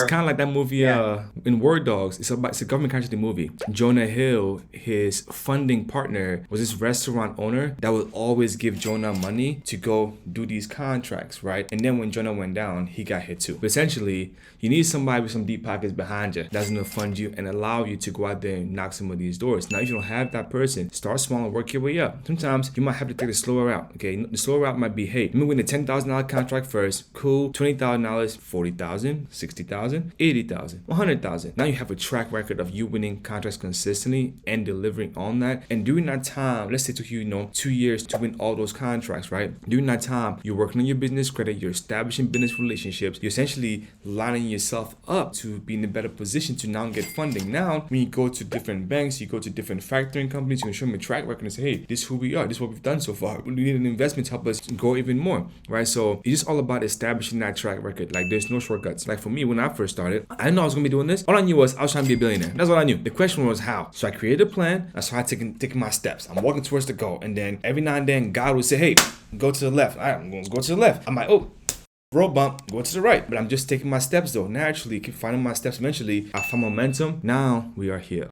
It's kind of like that movie in War Dogs. It's a government casualty movie. Jonah Hill, his funding partner was this restaurant owner that would always give Jonah money to go do these contracts, right? And then when Jonah went down, he got hit too. But essentially, you need somebody with some deep pockets behind you that's gonna fund you and allow you to go out there and knock some of these doors. Now, if you don't have that person, start small and work your way up. Sometimes you might have to take the slower route. Okay, the slower route might be, hey, let me win a $10,000 contract first. Cool. $20,000, $40,000, $60,000, $80,000, $100,000. Now you have a track record of you winning contracts consistently and delivering on that. And during that time, let's say it took you, 2 years to win all those contracts, right? During that time, you're working on your business credit, you're establishing business relationships, you're essentially lining yourself up to be in a better position to now get funding. Now, when you go to different banks, you go to different factoring companies, you can show them a track record and say, hey, this is who we are, this is what we've done so far. We need an investment to help us grow even more, right? So it's just all about establishing that track record. Like, there's no shortcuts. Like for me, when I first started, I didn't know I was gonna be doing this. All I knew was I was trying to be a billionaire. That's all I knew. The question was how. So I created a plan. I started taking my steps. I'm walking towards the goal, and then every now and then God would say, hey, go to the left. All right, I'm going to go to the left. I'm like, oh, road bump, go to the right. But I'm just taking my steps though. Naturally, keep finding my steps. Eventually, I found momentum. Now we are here.